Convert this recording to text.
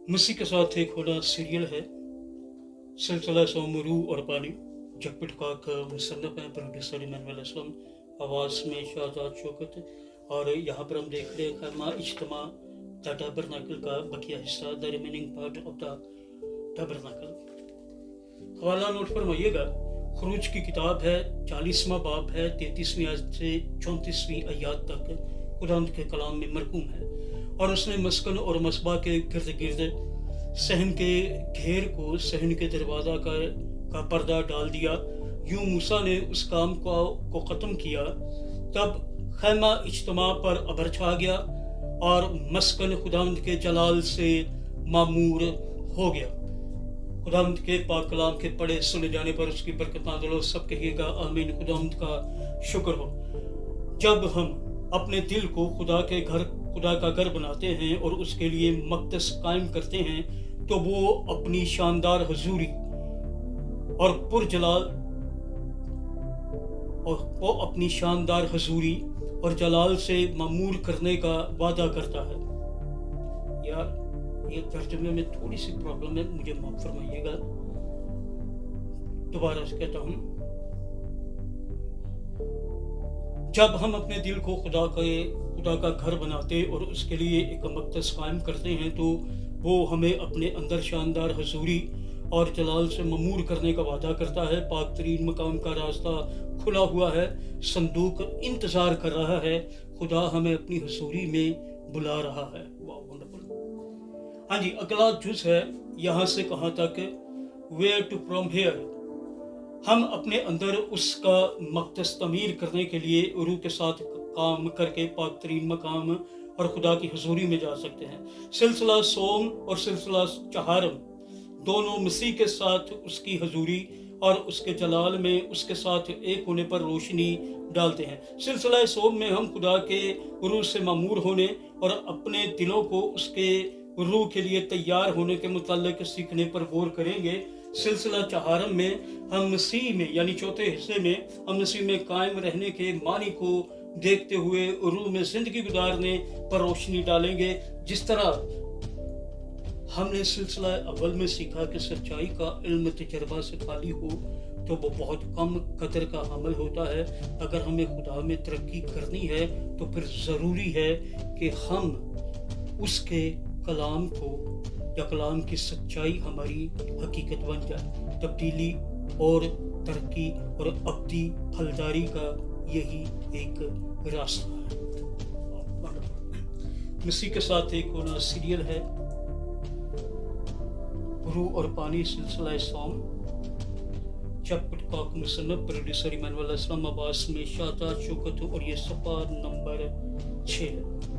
मसीह के साथ एक होना सीरियल है सिलसिला सोम रूह और पानी जगपिट का मुसन्नफ है प्रोड्यूसर इमानुएल असलम आवाज़ में शाहजाद शौकत। और यहाँ पर हम देख रहे हैं खैमा इज्तिमा द टैबरनेकल का बकिया हिस्सा the remaining part of the tabernacle. हवाला नोट फरमाइएगा। खरूज की किताब है 40वां बाब है 33वीं आयत से 34वीं आयत तक कुरान के कलाम में मरकूम है। और उसने मस्कन और मसबा के गिर्द गिर्द सहन के घेर को सहन के दरवाज़ा का पर्दा डाल दिया। यूं मूसा ने उस काम को ख़त्म किया। तब खैमा इज्तिमा पर अबर छा गया और मस्कन खुदावंद के जलाल से मामूर हो गया। खुदावंद के पाक कलाम के पढ़े सुने जाने पर उसकी बरकत नाज़िल हो। सब कहिएगा आमीन। खुदावंद का शुक्र हो। जब हम अपने दिल को खुदा का घर बनाते हैं और उसके लिए मक़दस कायम करते हैं तो वो अपनी शानदार हुजूरी और पुरजलाल और जलाल से मामूर करने का वादा करता है। यार ये तर्जुमे में थोड़ी सी प्रॉब्लम है, मुझे माफ फरमाइएगा। दोबारा से कहता हूँ, जब हम अपने दिल को खुदा का घर बनाते और उसके लिए एक मक़दस कायम करते हैं तो वो हमें अपने अंदर शानदार हुजूरी और जलाल से ममूर करने का वादा करता है। पाक तरीन मकाम का रास्ता खुला हुआ है, संदूक इंतज़ार कर रहा है, खुदा हमें अपनी हुजूरी में बुला रहा है। वाह वंडरफुल। हाँ जी, अगला जुज़ है यहाँ से कहाँ तक, वेयर टू फ्रॉम हेयर। हम अपने अंदर उसका मक़दस तमीर करने के लिए रूह के साथ काम करके पाक तरीन मकाम और खुदा की हुजूरी में जा सकते हैं। सिलसिला सोम और सिलसिला चहारम दोनों मसीह के साथ उसकी हुजूरी और उसके जलाल में उसके साथ एक होने पर रोशनी डालते हैं। सिलसिला सोम में हम खुदा के रूह से मामूर होने और अपने दिलों को उसके रूह के लिए तैयार होने के मुताल्लिक सीखने पर गौर करेंगे। सिलसिला चहारम में हम मसीह में यानी चौथे हिस्से में हम मसीह में कायम रहने के मानी को देखते हुए रूह में जिंदगी गुजारने पर रोशनी डालेंगे। जिस तरह हमने सिलसिला अव्वल में सीखा कि सच्चाई का इल्म तजर्बा से खाली हो तो वो बहुत कम कदर का अमल होता है। अगर हमें खुदा में तरक्की करनी है तो फिर ज़रूरी है कि हम उसके कलाम को या कलाम की सच्चाई हमारी हकीकत बन जाए। तब्दीली और तरक्की और अब्दी फलदारी का यही एक रास्ता है। मसीह के साथ एक होना सीरियल है रूह और पानी सिलसिला सोम चैप्टर का मुसन्नफ प्रोड्यूसर इमानुएल असलम आवाज़ में शाहजाद शौकत और ये सफ़ा नंबर 6 है।